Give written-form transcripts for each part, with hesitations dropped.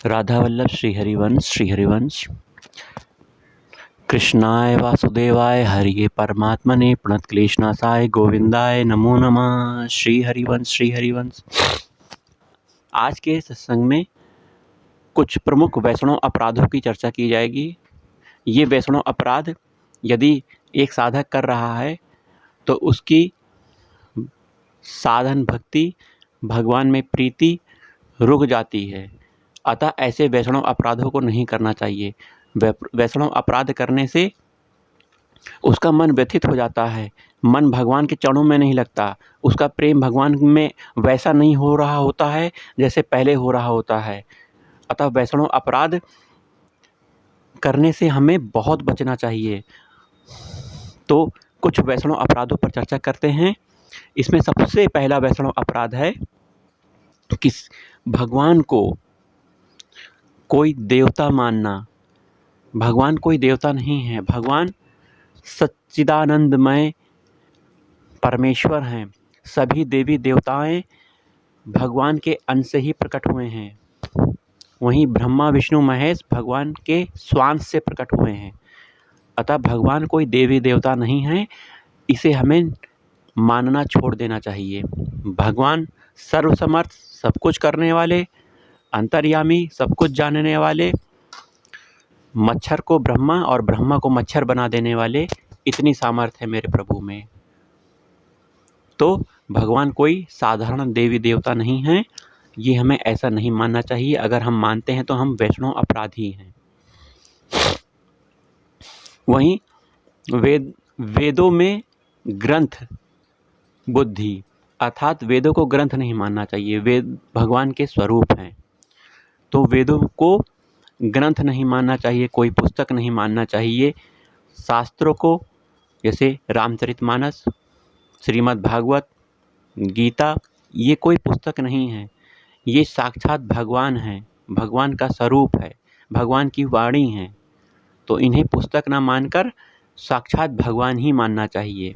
राधा वल्लभ श्री हरिवंश। कृष्णाय वासुदेवाय हरिये परमात्मने प्रणतक्लेशनाशाय गोविंदाय नमो नमः। श्री हरिवंश। आज के सत्संग में कुछ प्रमुख वैष्णव अपराधों की चर्चा की जाएगी। ये वैष्णव अपराध यदि एक साधक कर रहा है तो उसकी साधन भक्ति, भगवान में प्रीति रुक जाती है। अतः ऐसे वैष्णव अपराधों को नहीं करना चाहिए। वैष्णव अपराध करने से उसका मन व्यथित हो जाता है, मन भगवान के चरणों में नहीं लगता, उसका प्रेम भगवान में वैसा नहीं हो रहा होता है जैसे पहले हो रहा होता है। अतः वैष्णव अपराध करने से हमें बहुत बचना चाहिए। तो कुछ वैष्णव अपराधों पर चर्चा करते हैं। इसमें सबसे पहला वैष्णव अपराध है कि भगवान को कोई देवता मानना। भगवान कोई देवता नहीं है, भगवान सच्चिदानंदमय परमेश्वर हैं। सभी देवी देवताएं भगवान के अंश से ही प्रकट हुए हैं। वहीं ब्रह्मा विष्णु महेश भगवान के स्वांश से प्रकट हुए हैं। अतः भगवान कोई देवी देवता नहीं है, इसे हमें मानना छोड़ देना चाहिए। भगवान सर्वसमर्थ, सब कुछ करने वाले, अंतर्यामी, सब कुछ जानने वाले, मच्छर को ब्रह्मा और ब्रह्मा को मच्छर बना देने वाले, इतनी सामर्थ्य है मेरे प्रभु में। तो भगवान कोई साधारण देवी देवता नहीं है, ये हमें ऐसा नहीं मानना चाहिए। अगर हम मानते हैं तो हम वैष्णव अपराधी हैं। वहीं वेदों में ग्रंथ बुद्धि, अर्थात वेदों को ग्रंथ नहीं मानना चाहिए। वेद भगवान के स्वरूप हैं, तो वेदों को ग्रंथ नहीं मानना चाहिए, कोई पुस्तक नहीं मानना चाहिए। शास्त्रों को जैसे रामचरितमानस, श्रीमद् भागवत, गीता, ये कोई पुस्तक नहीं है, ये साक्षात भगवान हैं, भगवान का स्वरूप है, भगवान की वाणी है। तो इन्हें पुस्तक ना मानकर साक्षात भगवान ही मानना चाहिए।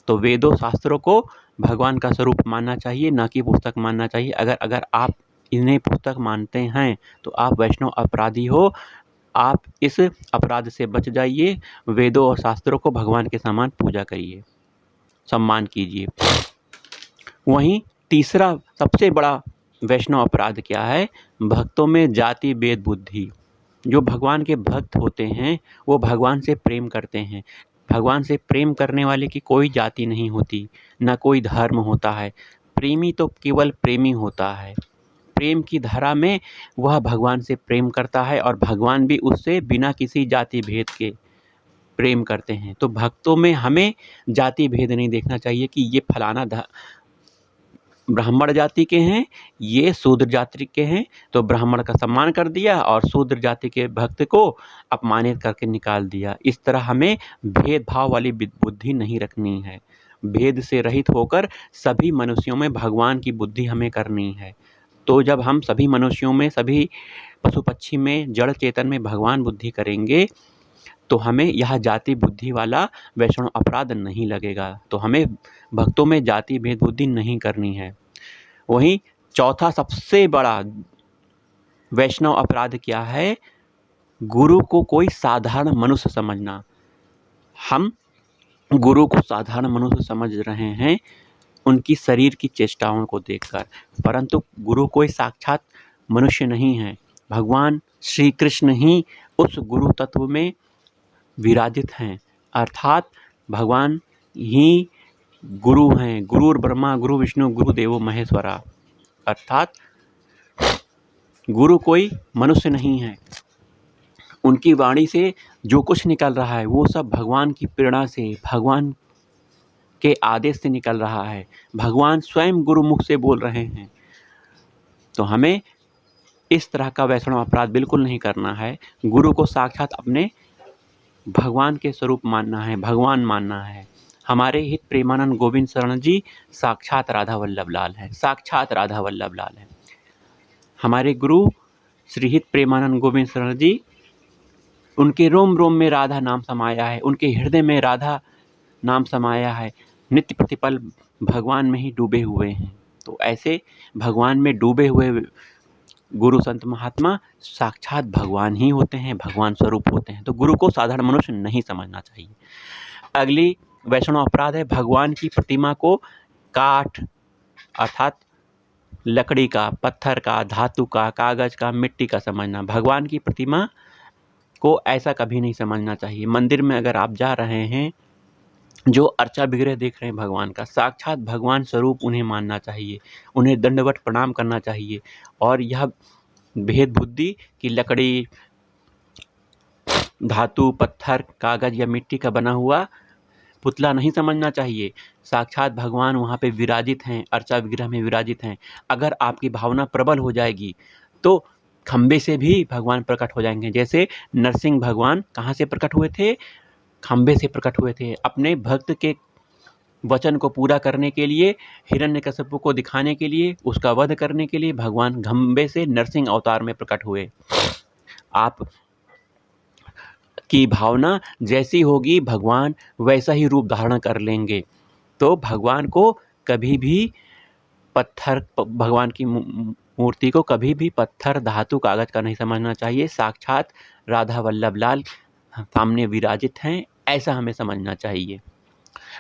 तो वेदों शास्त्रों को भगवान का स्वरूप मानना चाहिए, ना कि पुस्तक मानना चाहिए। अगर आप इन्हें पुस्तक मानते हैं तो आप वैष्णव अपराधी हो। आप इस अपराध से बच जाइए। वेदों और शास्त्रों को भगवान के समान पूजा करिए, सम्मान कीजिए। वहीं तीसरा सबसे बड़ा वैष्णव अपराध क्या है? भक्तों में जाति भेद बुद्धि। जो भगवान के भक्त होते हैं वो भगवान से प्रेम करते हैं। भगवान से प्रेम करने वाले की कोई जाति नहीं होती, ना कोई धर्म होता है। प्रेमी तो केवल प्रेमी होता है। प्रेम की धारा में वह भगवान से प्रेम करता है और भगवान भी उससे बिना किसी जाति भेद के प्रेम करते हैं। तो भक्तों में हमें जाति भेद नहीं देखना चाहिए कि ये फलाना ब्राह्मण जाति के हैं, ये शूद्र जाति के हैं, तो ब्राह्मण का सम्मान कर दिया और शूद्र जाति के भक्त को अपमानित करके निकाल दिया। इस तरह हमें भेदभाव वाली बुद्धि नहीं रखनी है। भेद से रहित होकर सभी मनुष्यों में भगवान की बुद्धि हमें करनी है। तो जब हम सभी मनुष्यों में, सभी पशु पक्षी में, जड़ चेतन में भगवान बुद्धि करेंगे तो हमें यह जाति बुद्धि वाला वैष्णव अपराध नहीं लगेगा। तो हमें भक्तों में जाति भेद बुद्धि नहीं करनी है। वहीं चौथा सबसे बड़ा वैष्णव अपराध क्या है? गुरु को कोई साधारण मनुष्य समझना। हम गुरु को साधारण मनुष्य समझ रहे हैं उनकी शरीर की चेष्टाओं को देखकर, परंतु गुरु कोई साक्षात मनुष्य नहीं है। भगवान श्री कृष्ण ही उस गुरु तत्व में विराजित हैं, अर्थात भगवान ही गुरु हैं। गुरुर् ब्रह्मा गुरु विष्णु गुरु देवो महेश्वरा, अर्थात गुरु कोई मनुष्य नहीं है। उनकी वाणी से जो कुछ निकल रहा है वो सब भगवान की प्रेरणा से, भगवान के आदेश से निकल रहा है। भगवान स्वयं गुरु मुख से बोल रहे हैं। तो हमें इस तरह का वैष्णव अपराध बिल्कुल नहीं करना है। गुरु को साक्षात अपने भगवान के स्वरूप मानना है, भगवान मानना है। हमारे हित प्रेमानंद गोविंद शरण जी साक्षात राधा वल्लभ लाल हैं, साक्षात राधा वल्लभ लाल हैं। हमारे गुरु श्री हित प्रेमानंद गोविंद शरण जी, उनके रोम रोम में राधा नाम समाया है, उनके हृदय में राधा नाम समाया है। नित्य प्रतिपल भगवान में ही डूबे हुए हैं। तो ऐसे भगवान में डूबे हुए गुरु संत महात्मा साक्षात भगवान ही होते हैं, भगवान स्वरूप होते हैं। तो गुरु को साधारण मनुष्य नहीं समझना चाहिए। अगली वैष्णव अपराध है भगवान की प्रतिमा को काठ अर्थात लकड़ी का, पत्थर का, धातु का, कागज का, मिट्टी का समझना। भगवान की प्रतिमा को ऐसा कभी नहीं समझना चाहिए। मंदिर में अगर आप जा रहे हैं, जो अर्चा विग्रह देख रहे हैं भगवान का, साक्षात भगवान स्वरूप उन्हें मानना चाहिए, उन्हें दंडवत प्रणाम करना चाहिए। और यह भेद बुद्धि की लकड़ी, धातु, पत्थर, कागज या मिट्टी का बना हुआ पुतला नहीं समझना चाहिए। साक्षात भगवान वहाँ पे विराजित हैं, अर्चा विग्रह में विराजित हैं। अगर आपकी भावना प्रबल हो जाएगी तो खंबे से भी भगवान प्रकट हो जाएंगे। जैसे नरसिंह भगवान कहाँ से प्रकट हुए थे? खंबे से प्रकट हुए थे। अपने भक्त के वचन को पूरा करने के लिए, हिरण्यकश्यप को दिखाने के लिए, उसका वध करने के लिए भगवान खंबे से नरसिंह अवतार में प्रकट हुए। आप की भावना जैसी होगी भगवान वैसा ही रूप धारण कर लेंगे। तो भगवान को कभी भी भगवान की मूर्ति को कभी भी पत्थर, धातु, कागज का नहीं समझना चाहिए। साक्षात राधा वल्लभ लाल सामने विराजित हैं, ऐसा हमें समझना चाहिए।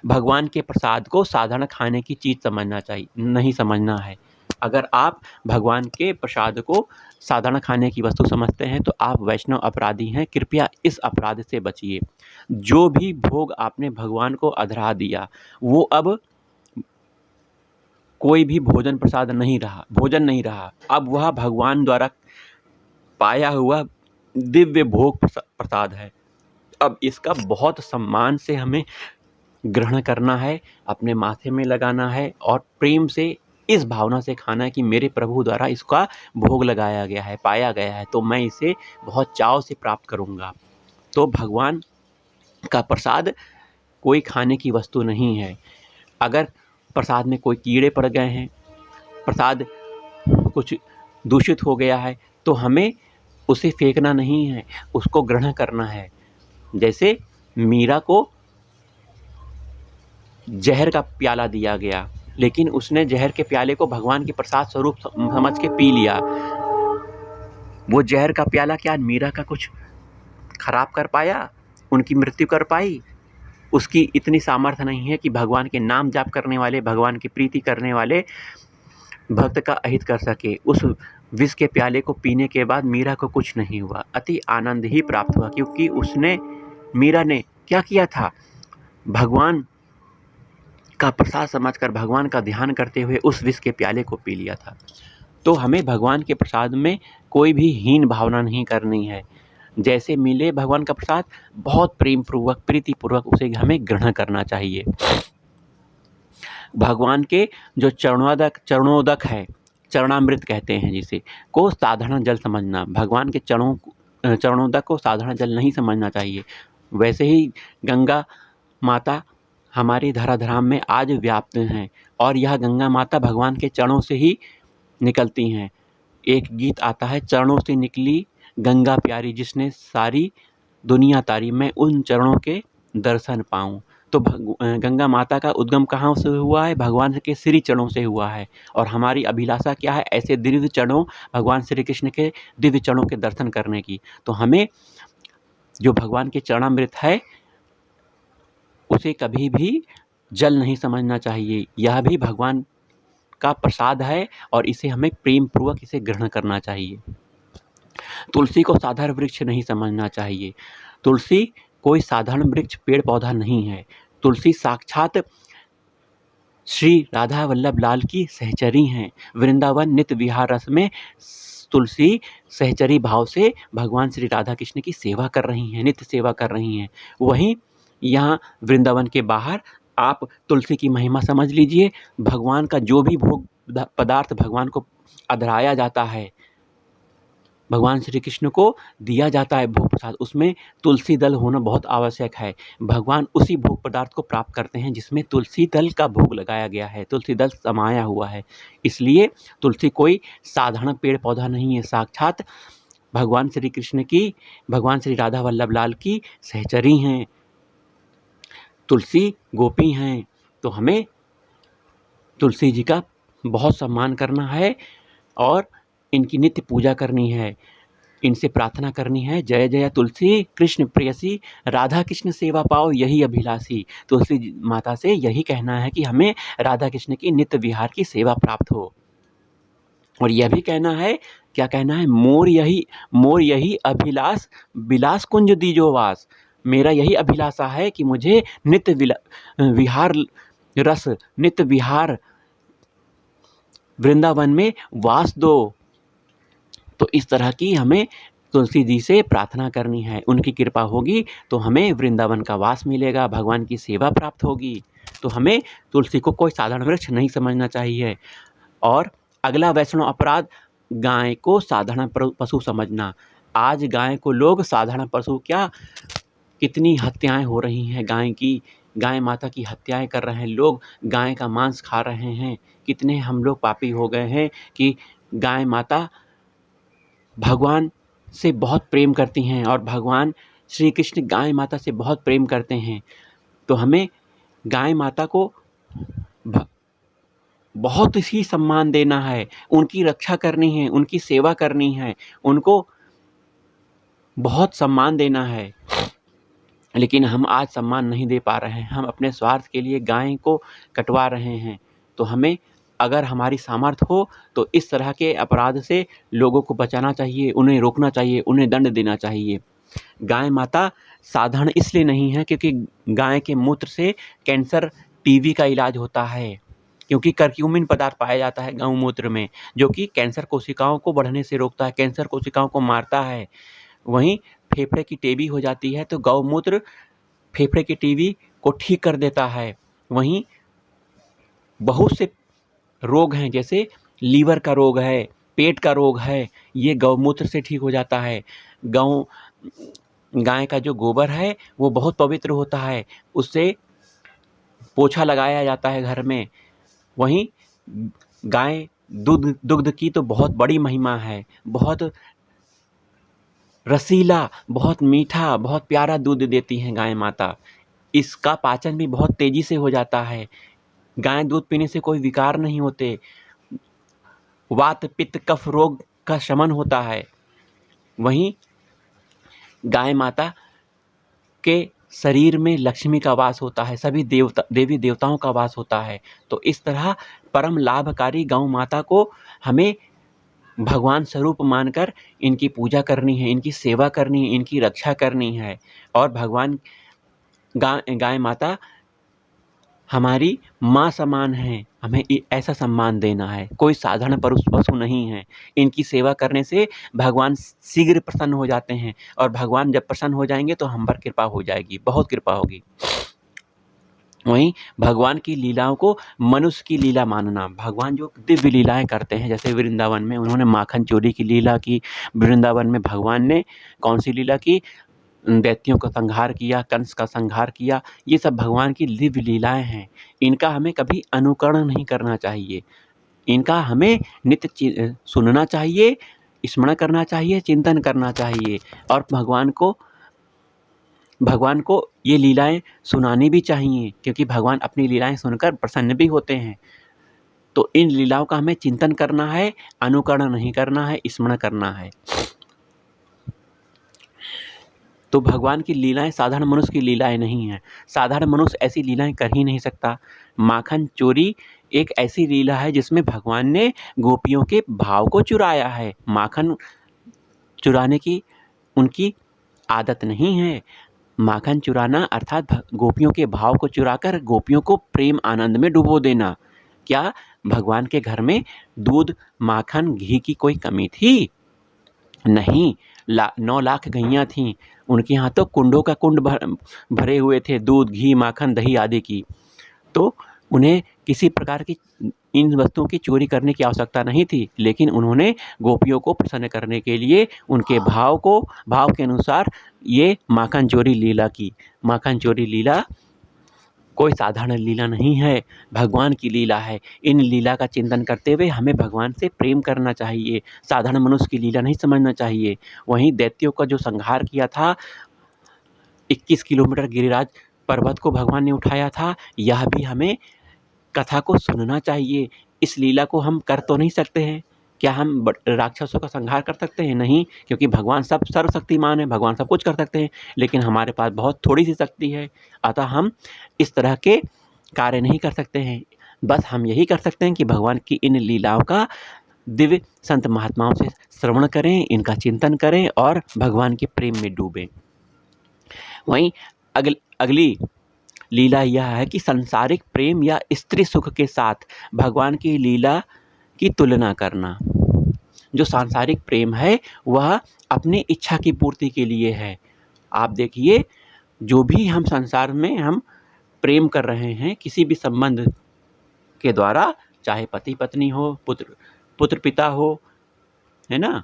भगवान के प्रसाद को साधारण खाने की चीज़ समझना चाहिए, नहीं समझना है। अगर आप भगवान के प्रसाद को साधारण खाने की वस्तु समझते हैं तो आप वैष्णव अपराधी हैं। कृपया इस अपराध से बचिए। जो भी भोग आपने भगवान को अधरा दिया वो अब कोई भी भोजन नहीं रहा। अब वह भगवान द्वारा पाया हुआ दिव्य भोग प्रसाद है। अब इसका बहुत सम्मान से हमें ग्रहण करना है, अपने माथे में लगाना है और प्रेम से इस भावना से खाना है कि मेरे प्रभु द्वारा इसका भोग लगाया गया है, पाया गया है, तो मैं इसे बहुत चाव से प्राप्त करूँगा। तो भगवान का प्रसाद कोई खाने की वस्तु नहीं है। अगर प्रसाद में कोई कीड़े पड़ गए हैं, प्रसाद कुछ दूषित हो गया है, तो हमें उसे फेंकना नहीं है, उसको ग्रहण करना है। जैसे मीरा को जहर का प्याला दिया गया, लेकिन उसने जहर के प्याले को भगवान के प्रसाद स्वरूप समझ के पी लिया। वो जहर का प्याला क्या मीरा का कुछ खराब कर पाया, उनकी मृत्यु कर पाई? उसकी इतनी सामर्थ्य नहीं है कि भगवान के नाम जाप करने वाले, भगवान की प्रीति करने वाले भक्त का अहित कर सके। उस विष के प्याले को पीने के बाद मीरा को कुछ नहीं हुआ, अति आनंद ही प्राप्त हुआ, क्योंकि मीरा ने क्या किया था? भगवान का प्रसाद समझकर, भगवान का ध्यान करते हुए उस विष के प्याले को पी लिया था। तो हमें भगवान के प्रसाद में कोई भी हीन भावना नहीं करनी है। जैसे मिले भगवान का प्रसाद, बहुत प्रेम पूर्वक, प्रीतिपूर्वक उसे हमें ग्रहण करना चाहिए। भगवान के जो चरणोदक है, चरणामृत कहते हैं जिसे, को साधारण जल समझना। भगवान के चरणोदक को साधारण जल नहीं समझना चाहिए। वैसे ही गंगा माता हमारी धराधाम में आज व्याप्त हैं और यह गंगा माता भगवान के चरणों से ही निकलती हैं। एक गीत आता है, चरणों से निकली गंगा प्यारी, जिसने सारी दुनिया तारी, मैं उन चरणों के दर्शन पाऊँ। तो गंगा माता का उद्गम कहाँ से हुआ है? भगवान के श्री चरणों से हुआ है। और हमारी अभिलाषा क्या है? ऐसे दिव्य चरणों, भगवान श्री कृष्ण के दिव्य चरणों के दर्शन करने की। तो हमें जो भगवान के चरणामृत है उसे कभी भी जल नहीं समझना चाहिए। यह भी भगवान का प्रसाद है और इसे हमें प्रेम पूर्वक इसे ग्रहण करना चाहिए। तुलसी को साधारण वृक्ष नहीं समझना चाहिए। तुलसी कोई साधारण वृक्ष, पेड़ पौधा नहीं है। तुलसी साक्षात श्री राधा वल्लभ लाल की सहचरी हैं। वृंदावन नित्य विहार रस में तुलसी सहचरी भाव से भगवान श्री राधा कृष्ण की सेवा कर रही हैं, नित्य सेवा कर रही हैं। वहीं यहाँ वृंदावन के बाहर आप तुलसी की महिमा समझ लीजिए। भगवान का जो भी भोग पदार्थ भगवान को अधराया जाता है, भगवान श्री कृष्ण को दिया जाता है भोग प्रसाद, उसमें तुलसी दल होना बहुत आवश्यक है। भगवान उसी भोग पदार्थ को प्राप्त करते हैं जिसमें तुलसी दल का भोग लगाया गया है, तुलसी दल समाया हुआ है। इसलिए तुलसी कोई साधारण पेड़ पौधा नहीं है, साक्षात भगवान श्री कृष्ण की, भगवान श्री राधा वल्लभ लाल की सहचरी हैं। तुलसी गोपी हैं, तो हमें तुलसी जी का बहुत सम्मान करना है और इनकी नित्य पूजा करनी है, इनसे प्रार्थना करनी है। जय जय तुलसी कृष्ण प्रेयसी, राधा कृष्ण सेवा पाओ यही अभिलाषी। तुलसी माता से यही कहना है कि हमें राधा कृष्ण की नित्य विहार की सेवा प्राप्त हो। और यह भी कहना है, क्या कहना है, मोर यही अभिलाष, विलास कुंज दीजो वास। मेरा यही अभिलाषा है कि मुझे नित्य विहार रस, नित्य विहार वृंदावन में वास दो। तो इस तरह की हमें तुलसी जी से प्रार्थना करनी है। उनकी कृपा होगी तो हमें वृंदावन का वास मिलेगा, भगवान की सेवा प्राप्त होगी। तो हमें तुलसी को कोई साधारण वृक्ष नहीं समझना चाहिए। और अगला वैष्णव अपराध, गाय को साधारण पशु समझना। आज गाय को लोग साधारण पशु क्या, कितनी हत्याएं हो रही हैं गाय की, गाय माता की हत्याएं कर रहे हैं लोग, गाय का मांस खा रहे हैं। कितने हम लोग पापी हो गए हैं कि गाय माता भगवान से बहुत प्रेम करती हैं और भगवान श्री कृष्ण गाय माता से बहुत प्रेम करते हैं। तो हमें गाय माता को बहुत ही सम्मान देना है, उनकी रक्षा करनी है, उनकी सेवा करनी है, उनको बहुत सम्मान देना है। लेकिन हम आज सम्मान नहीं दे पा रहे हैं, हम अपने स्वार्थ के लिए गाय को कटवा रहे हैं। तो हमें, अगर हमारी सामर्थ्य हो तो इस तरह के अपराध से लोगों को बचाना चाहिए, उन्हें रोकना चाहिए, उन्हें दंड देना चाहिए। गाय माता साधारण इसलिए नहीं है क्योंकि गाय के मूत्र से कैंसर, टीबी का इलाज होता है, क्योंकि करक्यूमिन पदार्थ पाया जाता है गौमूत्र में, जो कि कैंसर कोशिकाओं को बढ़ने से रोकता है, कैंसर कोशिकाओं को मारता है। वहीं फेफड़े की टीबी हो जाती है तो गौमूत्र फेफड़े की टीबी को ठीक कर देता है। वहीं बहुत से रोग हैं, जैसे लीवर का रोग है, पेट का रोग है, ये गौमूत्र से ठीक हो जाता है। गाय का जो गोबर है वो बहुत पवित्र होता है, उससे पोछा लगाया जाता है घर में। वहीं गाय दुग्ध की तो बहुत बड़ी महिमा है, बहुत रसीला, बहुत मीठा, बहुत प्यारा दूध देती हैं गाय माता। इसका पाचन भी बहुत तेजी से हो जाता है। गाय दूध पीने से कोई विकार नहीं होते, वात पित्त कफ रोग का शमन होता है। वहीं गाय माता के शरीर में लक्ष्मी का वास होता है, सभी देवी देवताओं का वास होता है। तो इस तरह परम लाभकारी गौ माता को हमें भगवान स्वरूप मानकर इनकी पूजा करनी है, इनकी सेवा करनी है, इनकी रक्षा करनी है। और भगवान गाय माता हमारी माँ समान है, हमें ऐसा सम्मान देना है। कोई साधारण पशु नहीं है। इनकी सेवा करने से भगवान शीघ्र प्रसन्न हो जाते हैं, और भगवान जब प्रसन्न हो जाएंगे तो हम पर कृपा हो जाएगी, बहुत कृपा होगी। वहीं भगवान की लीलाओं को मनुष्य की लीला मानना। भगवान जो दिव्य लीलाएं करते हैं, जैसे वृंदावन में उन्होंने माखन चोरी की लीला की, वृंदावन में भगवान ने कौन सी लीला की, दैत्यों का संहार किया, कंस का संहार किया। ये सब भगवान की दिव्य लीलाएं हैं। इनका हमें कभी अनुकरण नहीं करना चाहिए, इनका हमें नित्य सुनना चाहिए, स्मरण करना चाहिए, चिंतन करना चाहिए। और भगवान को ये लीलाएं सुनानी भी चाहिए, क्योंकि भगवान अपनी लीलाएं सुनकर प्रसन्न भी होते हैं। तो इन लीलाओं का हमें चिंतन करना है, अनुकरण नहीं करना है, स्मरण करना है। तो भगवान की लीलाएं साधारण मनुष्य की लीलाएं नहीं हैं। साधारण मनुष्य ऐसी लीलाएं कर ही नहीं सकता। माखन चोरी एक ऐसी लीला है जिसमें भगवान ने गोपियों के भाव को चुराया है। माखन चुराने की उनकी आदत नहीं है। माखन चुराना अर्थात गोपियों के भाव को चुराकर गोपियों को प्रेम आनंद में डुबो देना। क्या भगवान के घर में दूध, माखन, घी की कोई कमी थी? नहीं। 9 लाख गैयाँ थीं, उनके यहाँ तो कुंडों का कुंड भरे हुए थे दूध, घी, माखन, दही आदि की। तो उन्हें किसी प्रकार की इन वस्तुओं की चोरी करने की आवश्यकता नहीं थी, लेकिन उन्होंने गोपियों को प्रसन्न करने के लिए उनके भाव के अनुसार ये माखन चोरी लीला की। माखन चोरी लीला कोई साधारण लीला नहीं है, भगवान की लीला है। इन लीला का चिंतन करते हुए हमें भगवान से प्रेम करना चाहिए, साधारण मनुष्य की लीला नहीं समझना चाहिए। वहीं दैत्यों का जो संहार किया था, 21 किलोमीटर गिरिराज पर्वत को भगवान ने उठाया था, यह भी हमें कथा को सुनना चाहिए। इस लीला को हम कर तो नहीं सकते हैं, क्या हम राक्षसों का संहार कर सकते हैं? नहीं, क्योंकि भगवान सब सर्वशक्तिमान है, भगवान सब कुछ कर सकते हैं, लेकिन हमारे पास बहुत थोड़ी सी शक्ति है, अतः हम इस तरह के कार्य नहीं कर सकते हैं। बस हम यही कर सकते हैं कि भगवान की इन लीलाओं का दिव्य संत महात्माओं से श्रवण करें, इनका चिंतन करें और भगवान के प्रेम में डूबें। वहीं अगली लीला यह है कि सांसारिक प्रेम या स्त्री सुख के साथ भगवान की लीला की तुलना करना। जो सांसारिक प्रेम है वह अपनी इच्छा की पूर्ति के लिए है। आप देखिए, जो भी हम संसार में हम प्रेम कर रहे हैं किसी भी संबंध के द्वारा, चाहे पति पत्नी हो, पुत्र पिता हो, है ना,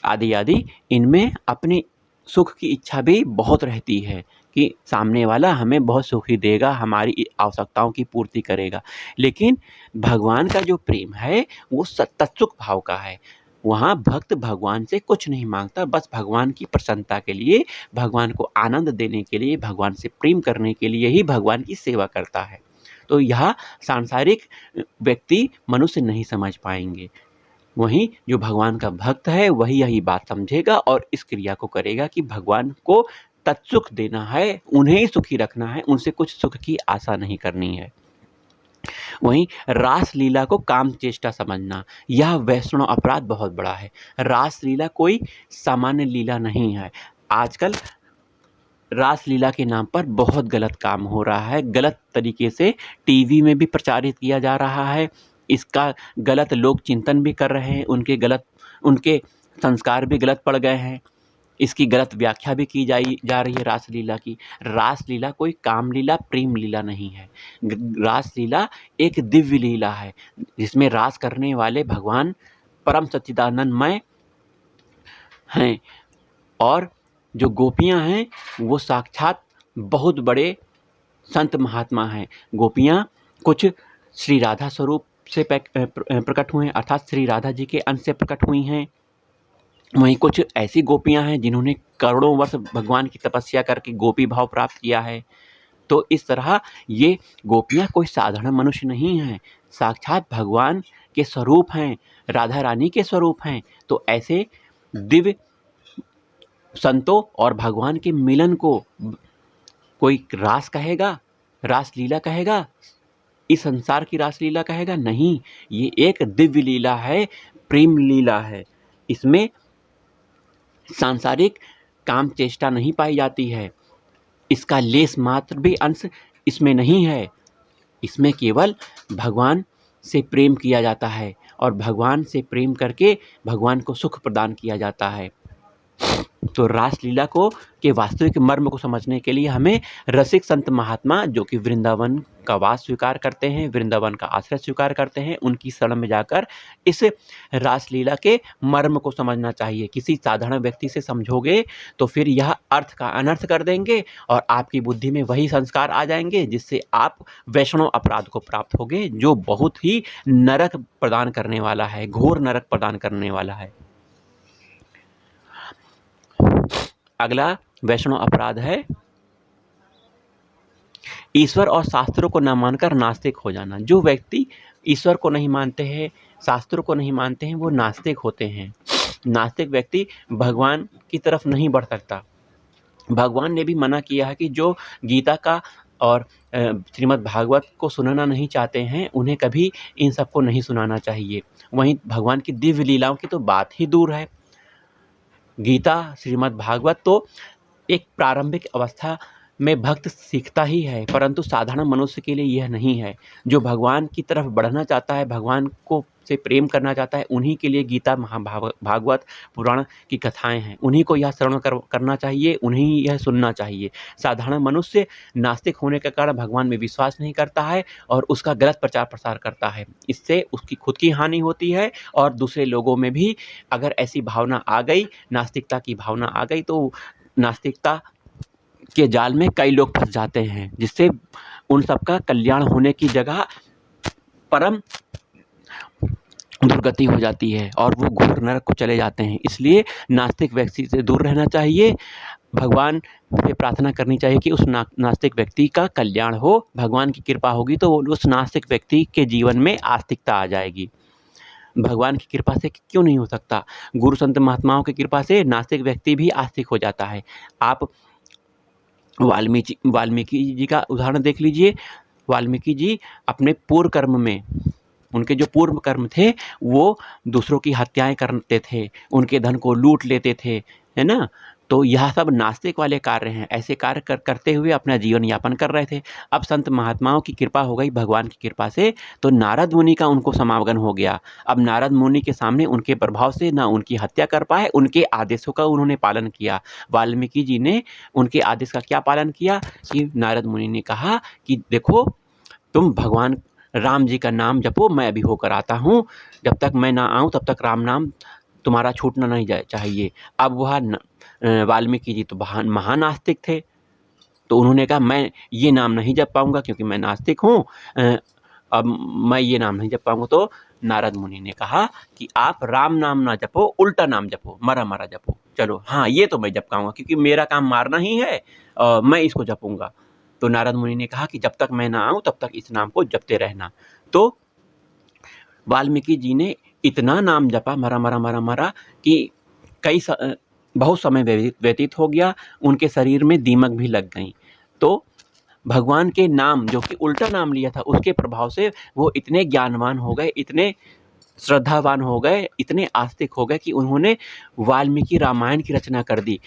आदि आदि, इनमें अपनी सुख की इच्छा भी बहुत रहती है कि सामने वाला हमें बहुत सुखी देगा, हमारी आवश्यकताओं की पूर्ति करेगा। लेकिन भगवान का जो प्रेम है वो तत्सुख भाव का है। वहाँ भक्त भगवान से कुछ नहीं मांगता, बस भगवान की प्रसन्नता के लिए, भगवान को आनंद देने के लिए, भगवान से प्रेम करने के लिए ही भगवान की सेवा करता है। तो यह सांसारिक व्यक्ति मनुष्य नहीं समझ पाएंगे। वहीं जो भगवान का भक्त है वही यही बात समझेगा और इस क्रिया को करेगा कि भगवान को तत्सुख देना है, उन्हें ही सुखी रखना है, उनसे कुछ सुख की आशा नहीं करनी है। वहीं रास लीला को काम चेष्टा समझना, यह वैष्णव अपराध बहुत बड़ा है। रास लीला कोई सामान्य लीला नहीं है। आजकल रास लीला के नाम पर बहुत गलत काम हो रहा है, गलत तरीके से टीवी में भी प्रचारित किया जा रहा है, इसका गलत लोग चिंतन भी कर रहे हैं, उनके संस्कार भी गलत पड़ गए हैं, इसकी गलत व्याख्या भी की जा रही है रास लीला की। रास लीला कोई काम लीला, प्रेम लीला नहीं है। रास लीला एक दिव्य लीला है जिसमें रास करने वाले भगवान परम सच्चिदानंदमय हैं और जो गोपियां हैं वो साक्षात बहुत बड़े संत महात्मा हैं। गोपियां कुछ श्री राधा स्वरूप से प्रकट हुए हैं, अर्थात श्री राधा जी के अंश से प्रकट हुई हैं। वहीं कुछ ऐसी गोपियां हैं जिन्होंने करोड़ों वर्ष भगवान की तपस्या करके गोपी भाव प्राप्त किया है। तो इस तरह ये गोपियां कोई साधारण मनुष्य नहीं हैं, साक्षात भगवान के स्वरूप हैं, राधा रानी के स्वरूप हैं। तो ऐसे दिव्य संतों और भगवान के मिलन को कोई रास कहेगा, रास लीला कहेगा, इस संसार की रास लीला कहेगा? नहीं, ये एक दिव्य लीला है, प्रेम लीला है। इसमें सांसारिक काम चेष्टा नहीं पाई जाती है, इसका लेस मात्र भी अंश इसमें नहीं है। इसमें केवल भगवान से प्रेम किया जाता है और भगवान से प्रेम करके भगवान को सुख प्रदान किया जाता है। तो रास लीला को के वास्तविक मर्म को समझने के लिए हमें रसिक संत महात्मा जो कि वृंदावन का वास स्वीकार करते हैं, वृंदावन का आश्रय स्वीकार करते हैं, उनकी शरण में जाकर इस रास लीला के मर्म को समझना चाहिए। किसी साधारण व्यक्ति से समझोगे तो फिर यह अर्थ का अनर्थ कर देंगे और आपकी बुद्धि में वही संस्कार आ जाएंगे जिससे आप वैष्णव अपराध को प्राप्त होगे, जो बहुत ही नरक प्रदान करने वाला है, घोर नरक प्रदान करने वाला है। अगला वैष्णव अपराध है ईश्वर और शास्त्रों को न मानकर नास्तिक हो जाना। जो व्यक्ति ईश्वर को नहीं मानते हैं, शास्त्रों को नहीं मानते हैं, वो नास्तिक होते हैं। नास्तिक व्यक्ति भगवान की तरफ नहीं बढ़ सकता। भगवान ने भी मना किया है कि जो गीता का और श्रीमद् भागवत को सुनाना नहीं चाहते हैं उन्हें कभी इन सबको नहीं सुनाना चाहिए। वहीं भगवान की दिव्य लीलाओं की तो बात ही दूर है। गीता, श्रीमद् भागवत तो एक प्रारंभिक अवस्था में भक्त सीखता ही है, परंतु साधारण मनुष्य के लिए यह नहीं है। जो भगवान की तरफ बढ़ना चाहता है, भगवान को से प्रेम करना चाहता है, उन्हीं के लिए गीता, भागवत, पुराण की कथाएं हैं। उन्हीं को यह श्रवण करना चाहिए, उन्हीं यह सुनना चाहिए। साधारण मनुष्य नास्तिक होने के कारण भगवान में विश्वास नहीं करता है और उसका गलत प्रचार प्रसार करता है। इससे उसकी खुद की हानि होती है और दूसरे लोगों में भी अगर ऐसी भावना आ गई, नास्तिकता की भावना आ गई, तो नास्तिकता के जाल में कई लोग फंस जाते हैं, जिससे उन सबका कल्याण होने की जगह परम दुर्गति हो जाती है और वो घोर नरक को चले जाते हैं। इसलिए नास्तिक व्यक्ति से दूर रहना चाहिए। भगवान से प्रार्थना करनी चाहिए कि उस नास्तिक व्यक्ति का कल्याण हो। भगवान की कृपा होगी तो उस नास्तिक व्यक्ति के जीवन में आस्तिकता आ जाएगी। भगवान की कृपा से क्यों नहीं हो सकता? गुरु संत महात्माओं की कृपा से नास्तिक व्यक्ति भी आस्तिक हो जाता है। आप वाल्मीकि जी का उदाहरण देख लीजिए। वाल्मीकि जी अपने पूर्व कर्म में, उनके जो पूर्व कर्म थे, वो दूसरों की हत्याएँ करते थे, उनके धन को लूट लेते थे, है ना? तो यह सब नास्तिक वाले कार्य हैं। ऐसे कार्य करते हुए अपना जीवन यापन कर रहे थे। अब संत महात्माओं की कृपा हो गई भगवान की कृपा से, तो नारद मुनि का उनको समागम हो गया। अब नारद मुनि के सामने उनके प्रभाव से ना उनकी हत्या कर पाए, उनके आदेशों का उन्होंने पालन किया। वाल्मीकि जी ने उनके आदेश का क्या पालन किया कि नारद मुनि ने कहा कि देखो, तुम भगवान राम जी का नाम जपो, मैं अभी होकर आता हूँ। जब तक मैं ना आऊँ तब तक राम नाम तुम्हारा छूटना नहीं चाहिए। अब वह वाल्मीकि जी तो महान नास्तिक थे, तो उन्होंने कहा मैं ये नाम नहीं जप पाऊँगा क्योंकि मैं नास्तिक हूँ। अब मैं ये नाम नहीं जप पाऊँगा। तो नारद मुनि ने कहा कि आप राम नाम ना जपो, उल्टा नाम जपो, मरा जपो। चलो हाँ, ये तो मैं जप पाऊँगा क्योंकि मेरा काम मारना ही है, मैं इसको जपूँगा। तो नारद मुनि ने कहा कि जब तक मैं ना आऊँ तब तक इस नाम को जपते रहना। तो वाल्मीकि जी ने इतना नाम जपा, मरा कि बहुत समय व्यतीत हो गया, उनके शरीर में दीमक भी लग गई। तो भगवान के नाम, जो कि उल्टा नाम लिया था, उसके प्रभाव से वो इतने ज्ञानवान हो गए, इतने श्रद्धावान हो गए, इतने आस्तिक हो गए कि उन्होंने वाल्मीकि रामायण की रचना कर दी।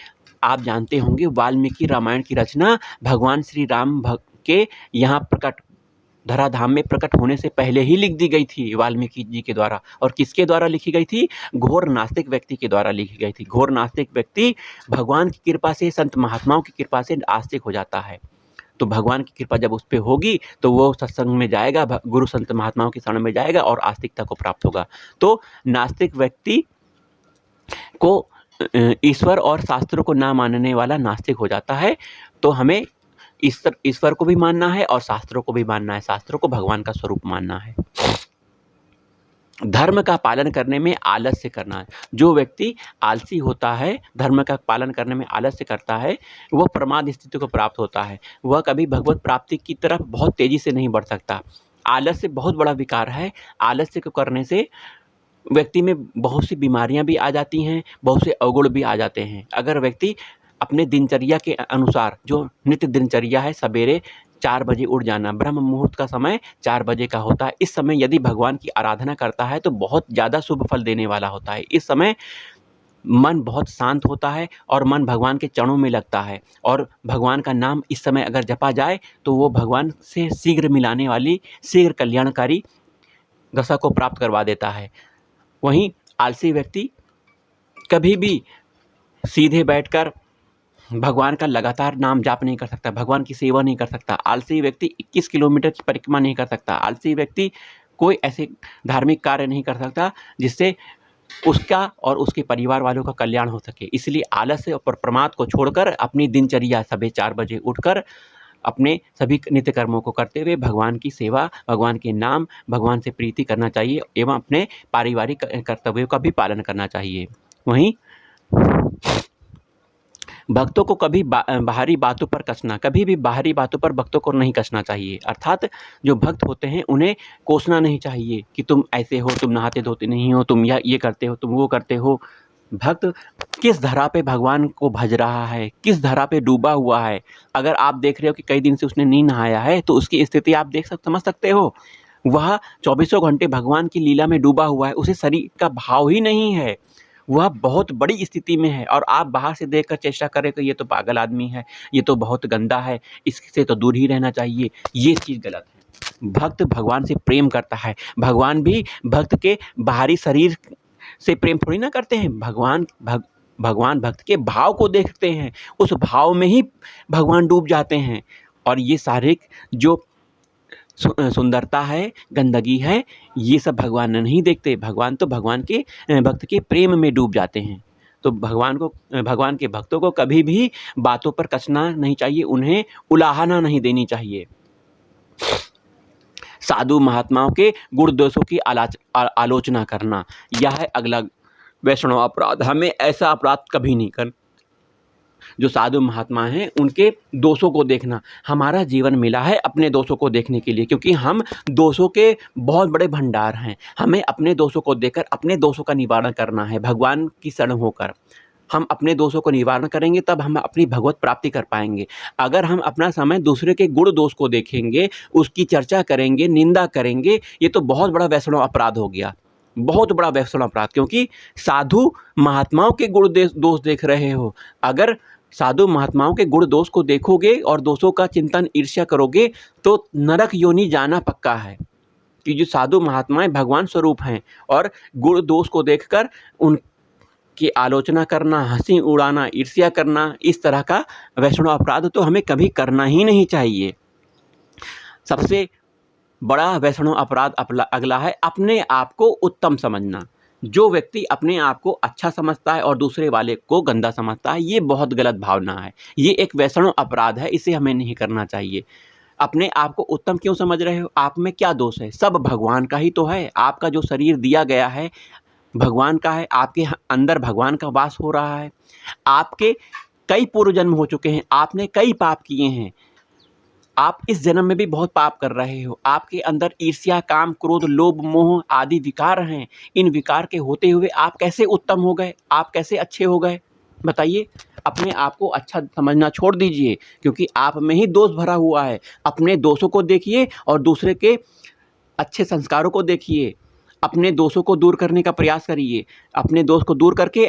आप जानते होंगे वाल्मीकि रामायण की रचना भगवान श्री राम के यहाँ धराधाम में प्रकट होने से पहले ही लिख दी गई थी वाल्मीकि जी के द्वारा। और किसके द्वारा लिखी गई थी? घोर नास्तिक व्यक्ति के द्वारा लिखी गई थी। घोर नास्तिक व्यक्ति भगवान की कृपा से, संत महात्माओं की कृपा से आस्तिक हो जाता है। तो भगवान की कृपा जब उस पे होगी तो वो सत्संग में जाएगा, गुरु संत महात्माओं के शरण में जाएगा और आस्तिकता को प्राप्त होगा। तो नास्तिक व्यक्ति को ईश्वर और शास्त्रों को ना मानने वाला नास्तिक हो जाता है। तो हमें ईश्वर को भी मानना है और शास्त्रों को भी मानना है, शास्त्रों को भगवान का स्वरूप मानना है। धर्म का पालन करने में आलस्य करना है। जो व्यक्ति आलसी होता है, धर्म का पालन करने में आलस्य करता है, वह प्रमाद स्थिति को प्राप्त होता है। वह कभी भगवत प्राप्ति की तरफ बहुत तेजी से नहीं बढ़ सकता। आलस्य बहुत बड़ा विकार है। आलस्य को करने से व्यक्ति में बहुत सी बीमारियां भी आ जाती हैं, बहुत से अवगुण भी आ जाते हैं। अगर व्यक्ति अपने दिनचर्या के अनुसार, जो नित्य दिनचर्या है, सवेरे 4 बजे उठ जाना, ब्रह्म मुहूर्त का समय 4 बजे का होता है। इस समय यदि भगवान की आराधना करता है तो बहुत ज़्यादा शुभ फल देने वाला होता है। इस समय मन बहुत शांत होता है और मन भगवान के चरणों में लगता है, और भगवान का नाम इस समय अगर जपा जाए तो वो भगवान से शीघ्र मिलाने वाली, शीघ्र कल्याणकारी दशा को प्राप्त करवा देता है। वहीं आलसी व्यक्ति कभी भी सीधे बैठकर भगवान का लगातार नाम जाप नहीं कर सकता, भगवान की सेवा नहीं कर सकता। आलसी व्यक्ति 21 किलोमीटर की परिक्रमा नहीं कर सकता। आलसी व्यक्ति कोई ऐसे धार्मिक कार्य नहीं कर सकता जिससे उसका और उसके परिवार वालों का कल्याण हो सके। इसलिए आलस्य और प्रमाद को छोड़कर अपनी दिनचर्या सुबह 4 बजे उठकर अपने सभी नित्य कर्मों को करते हुए भगवान की सेवा, भगवान के नाम, भगवान से प्रीति करना चाहिए एवं अपने पारिवारिक कर्तव्यों का भी पालन करना चाहिए। वहीं भक्तों को कभी बाहरी बातों पर कसना, कभी भी बाहरी बातों पर भक्तों को नहीं कसना चाहिए। अर्थात जो भक्त होते हैं उन्हें कोसना नहीं चाहिए कि तुम ऐसे हो, तुम नहाते धोते नहीं हो, तुम ये करते हो, तुम वो करते हो। भक्त किस धरा पे भगवान को भज रहा है, किस धरा पे डूबा हुआ है। अगर आप देख रहे हो कि कई दिन से उसने नहीं नहाया है तो उसकी स्थिति आप समझ सकते हो। वह 24 घंटे भगवान की लीला में डूबा हुआ है, उसे शरीर का भाव ही नहीं है, वह बहुत बड़ी स्थिति में है। और आप बाहर से देखकर चेष्टा करें कि ये तो पागल आदमी है, ये तो बहुत गंदा है, इससे तो दूर ही रहना चाहिए, ये चीज़ गलत है। भक्त भगवान से प्रेम करता है। भगवान भी भक्त के बाहरी शरीर से प्रेम थोड़ी ना करते हैं। भगवान भक्त के भाव को देखते हैं, उस भाव में ही भगवान डूब जाते हैं। और ये शारीरिक जो सुंदरता है, गंदगी है, ये सब भगवान नहीं देखते। भगवान तो भगवान के भक्त के प्रेम में डूब जाते हैं। तो भगवान के भक्तों को कभी भी बातों पर कसना नहीं चाहिए, उन्हें उलाहना नहीं देनी चाहिए। साधु महात्माओं के गुण दोषों की आलोचना करना, यह है अगला वैष्णव अपराध। हमें ऐसा अपराध कभी नहीं करना। जो साधु महात्मा हैं उनके दोषों को देखना। हमारा जीवन मिला है अपने दोषों को देखने के लिए, क्योंकि हम दोषों के बहुत बड़े भंडार हैं। हमें अपने दोषों को देखकर अपने दोषों का निवारण करना है। भगवान की शरण होकर हम अपने दोषों को निवारण करेंगे, तब हम अपनी भगवत प्राप्ति कर पाएंगे। अगर हम अपना समय दूसरे के गुण दोष को देखेंगे, उसकी चर्चा करेंगे, निंदा करेंगे, ये तो बहुत बड़ा वैष्णव अपराध हो गया, बहुत बड़ा वैष्णव अपराध। क्योंकि साधु महात्माओं के गुण दोष देख रहे हो। अगर साधु महात्माओं के गुण दोष को देखोगे और दोषों का चिंतन ईर्ष्या करोगे तो नरक योनि जाना पक्का है। कि जो साधु महात्माएं भगवान स्वरूप हैं और गुण दोष को देखकर उनकी आलोचना करना, हंसी उड़ाना, ईर्ष्या करना, इस तरह का वैष्णव अपराध तो हमें कभी करना ही नहीं चाहिए। सबसे बड़ा वैष्णव अपराध अगला है अपने आप को उत्तम समझना। जो व्यक्ति अपने आप को अच्छा समझता है और दूसरे वाले को गंदा समझता है, ये बहुत गलत भावना है। ये एक वैष्णव अपराध है, इसे हमें नहीं करना चाहिए। अपने आप को उत्तम क्यों समझ रहे हो? आप में क्या दोष है? सब भगवान का ही तो है। आपका जो शरीर दिया गया है भगवान का है, आपके अंदर भगवान का वास हो रहा है। आपके कई पूर्व जन्म हो चुके हैं, आपने कई पाप किए हैं, आप इस जन्म में भी बहुत पाप कर रहे हो। आपके अंदर ईर्ष्या, काम, क्रोध, लोभ, मोह आदि विकार हैं। इन विकार के होते हुए आप कैसे उत्तम हो गए? आप कैसे अच्छे हो गए? बताइए। अपने आप को अच्छा समझना छोड़ दीजिए, क्योंकि आप में ही दोष भरा हुआ है। अपने दोषों को देखिए और दूसरे के अच्छे संस्कारों को देखिए। अपने दोषों को दूर करने का प्रयास करिए। अपने दोष को दूर करके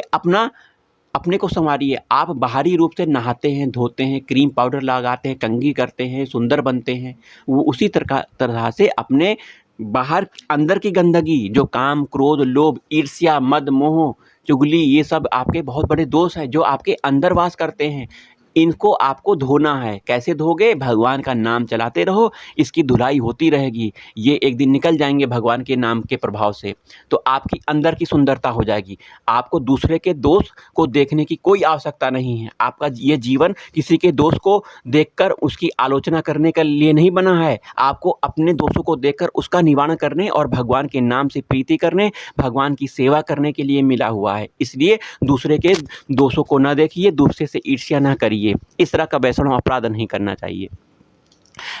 अपने को संवारिए। आप बाहरी रूप से नहाते हैं, धोते हैं, क्रीम पाउडर लगाते हैं, कंघी करते हैं, सुंदर बनते हैं, वो उसी तरह से अपने बाहर अंदर की गंदगी, जो काम, क्रोध, लोभ, ईर्ष्या, मद, मोह, चुगली, ये सब आपके बहुत बड़े दोष हैं जो आपके अंदर वास करते हैं। इनको आपको धोना है। कैसे धोगे? भगवान का नाम चलाते रहो, इसकी धुलाई होती रहेगी। ये एक दिन निकल जाएंगे भगवान के नाम के प्रभाव से, तो आपकी अंदर की सुंदरता हो जाएगी। आपको दूसरे के दोष को देखने की कोई आवश्यकता नहीं है। आपका ये जीवन किसी के दोष को देखकर उसकी आलोचना करने के लिए नहीं बना है। आपको अपने दोषों को देखकर उसका निवारण करने और भगवान के नाम से प्रीति करने, भगवान की सेवा करने के लिए मिला हुआ है। इसलिए दूसरे के दोषों को न देखिए, दूसरे से ईर्ष्या न करिए। इस तरह का वैष्णव अपराध नहीं करना चाहिए।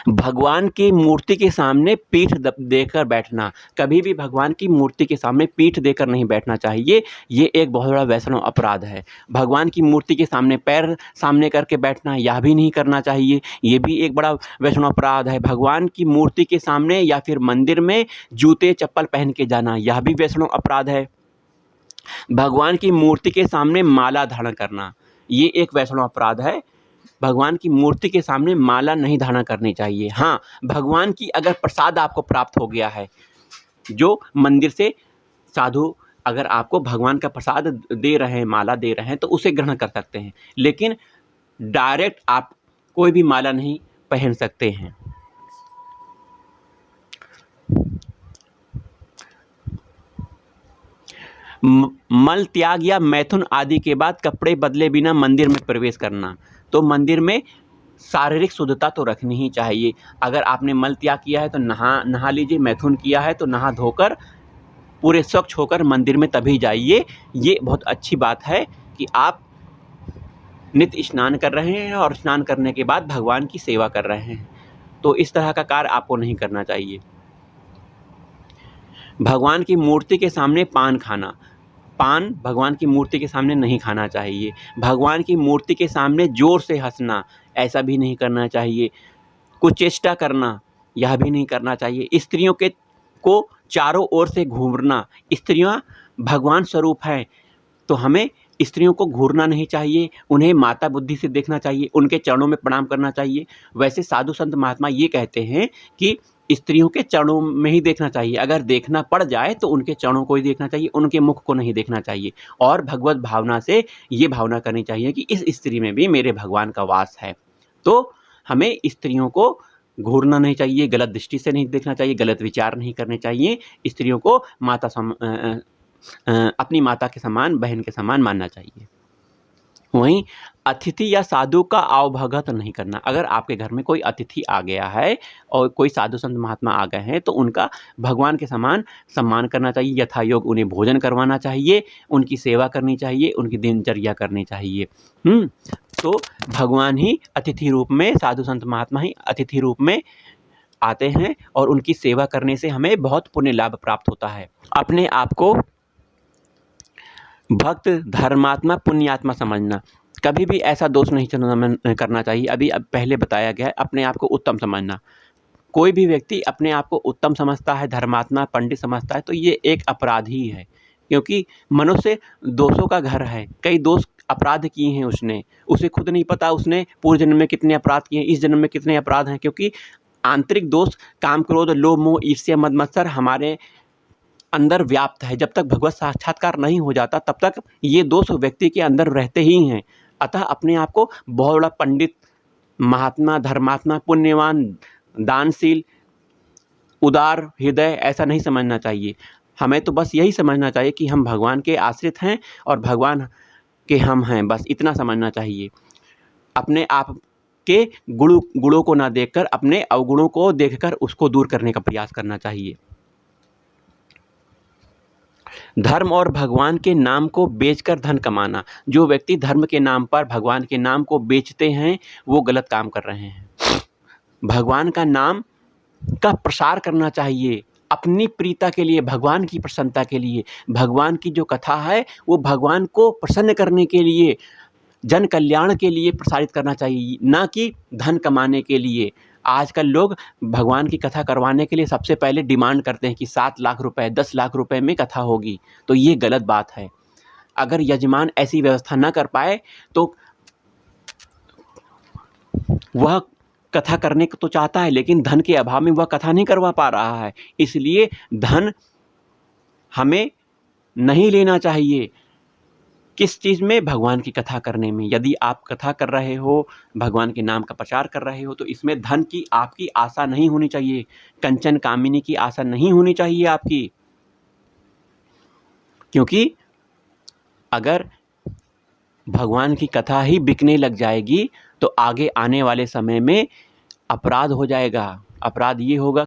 भगवान की मूर्ति के सामने पीठ देकर बैठना, कभी भी भगवान की मूर्ति के सामने पीठ देकर नहीं बैठना चाहिए। ये एक बहुत बड़ा वैष्णव अपराध है। भगवान की मूर्ति के सामने पैर सामने करके बैठना, यह भी नहीं करना चाहिए। ये भी एक बड़ा वैष्णव अपराध है। भगवान की मूर्ति के सामने या फिर मंदिर में जूते चप्पल पहन के जाना, यह भी वैष्णव अपराध है। भगवान की मूर्ति के सामने माला धारण करना, ये एक वैष्णव अपराध है। भगवान की मूर्ति के सामने माला नहीं धारण करनी चाहिए। हाँ, भगवान की अगर प्रसाद आपको प्राप्त हो गया है, जो मंदिर से साधु अगर आपको भगवान का प्रसाद दे रहे हैं, माला दे रहे हैं, तो उसे ग्रहण कर सकते हैं। लेकिन डायरेक्ट आप कोई भी माला नहीं पहन सकते हैं। मल त्याग या मैथुन आदि के बाद कपड़े बदले बिना मंदिर में प्रवेश करना। तो मंदिर में शारीरिक शुद्धता तो रखनी ही चाहिए। अगर आपने मल त्याग किया है तो नहा लीजिए, मैथुन किया है तो नहा धोकर पूरे स्वच्छ होकर मंदिर में तभी जाइए। ये बहुत अच्छी बात है कि आप नित्य स्नान कर रहे हैं और स्नान करने के बाद भगवान की सेवा कर रहे हैं। तो इस तरह का कार्य आपको नहीं करना चाहिए। भगवान की मूर्ति के सामने पान खाना, पान भगवान की मूर्ति के सामने नहीं खाना चाहिए। भगवान की मूर्ति के सामने जोर से हंसना, ऐसा भी नहीं करना चाहिए। कुचेष्टा करना, यह भी नहीं करना चाहिए। स्त्रियों को चारों ओर से घूरना, स्त्रियां भगवान स्वरूप हैं, तो हमें स्त्रियों को घूरना नहीं चाहिए। उन्हें माता बुद्धि से देखना चाहिए, उनके चरणों में प्रणाम करना चाहिए। वैसे साधु संत महात्मा ये कहते हैं कि स्त्रियों के चरणों में ही देखना चाहिए। अगर देखना पड़ जाए तो उनके चरणों को ही देखना चाहिए, उनके मुख को नहीं देखना चाहिए। और भगवत भावना से ये भावना करनी चाहिए कि इस स्त्री में भी मेरे भगवान का वास है। तो हमें स्त्रियों को घूरना नहीं चाहिए, गलत दृष्टि से नहीं देखना चाहिए, गलत विचार नहीं करने चाहिए। स्त्रियों को अपनी माता के समान, बहन के समान मानना चाहिए। वहीं अतिथि या साधु का आवभगत नहीं करना। अगर आपके घर में कोई अतिथि आ गया है और कोई साधु संत महात्मा आ गए हैं तो उनका भगवान के समान सम्मान करना चाहिए। यथा योग उन्हें भोजन करवाना चाहिए, उनकी सेवा करनी चाहिए, उनकी दिनचर्या करनी चाहिए। तो भगवान ही अतिथि रूप में, साधु संत महात्मा ही अतिथि रूप में आते हैं और उनकी सेवा करने से हमें बहुत पुण्य लाभ प्राप्त होता है। अपने आप को भक्त, धर्मात्मा, पुण्यात्मा समझना, कभी भी ऐसा दोष नहीं करना चाहिए। अभी अब पहले बताया गया है, अपने आप को उत्तम समझना। कोई भी व्यक्ति अपने आप को उत्तम समझता है, धर्मात्मा, पंडित समझता है, तो ये एक अपराध ही है, क्योंकि मनुष्य दोषों का घर है। कई दोष अपराध किए हैं उसने, उसे खुद नहीं पता उसने पूर्व जन्म में कितने अपराध किए हैं, इस जन्म में कितने अपराध हैं, क्योंकि आंतरिक दोष काम, क्रोध, लोभ, मोह, ईर्ष्या, मद मत्सर हमारे अंदर व्याप्त है। जब तक भगवत साक्षात्कार नहीं हो जाता तब तक ये दोष व्यक्ति के अंदर रहते ही हैं। अतः अपने आप को बहुत बड़ा पंडित, महात्मा, धर्मात्मा, पुण्यवान, दानशील, उदार हृदय ऐसा नहीं समझना चाहिए। हमें तो बस यही समझना चाहिए कि हम भगवान के आश्रित हैं और भगवान के हम हैं, बस इतना समझना चाहिए। अपने आप के गुणों को ना देखकर अपने अवगुणों को देखकर उसको दूर करने का प्रयास करना चाहिए। धर्म और भगवान के नाम को बेचकर धन कमाना, जो व्यक्ति धर्म के नाम पर भगवान के नाम को बेचते हैं वो गलत काम कर रहे हैं। भगवान का नाम का प्रसार करना चाहिए अपनी प्रीता के लिए, भगवान की प्रसन्नता के लिए। भगवान की जो कथा है वो भगवान को प्रसन्न करने के लिए, जन कल्याण के लिए प्रसारित करना चाहिए, ना कि धन कमाने के लिए। आजकल लोग भगवान की कथा करवाने के लिए सबसे पहले डिमांड करते हैं कि 7 लाख रुपए, 10 लाख रुपए में कथा होगी, तो ये गलत बात है। अगर यजमान ऐसी व्यवस्था ना कर पाए तो वह कथा करने को तो चाहता है, लेकिन धन के अभाव में वह कथा नहीं करवा पा रहा है। इसलिए धन हमें नहीं लेना चाहिए। किस चीज़ में? भगवान की कथा करने में। यदि आप कथा कर रहे हो, भगवान के नाम का प्रचार कर रहे हो, तो इसमें धन की आपकी आशा नहीं होनी चाहिए, कंचन कामिनी की आशा नहीं होनी चाहिए आपकी। क्योंकि अगर भगवान की कथा ही बिकने लग जाएगी तो आगे आने वाले समय में अपराध हो जाएगा। अपराध ये होगा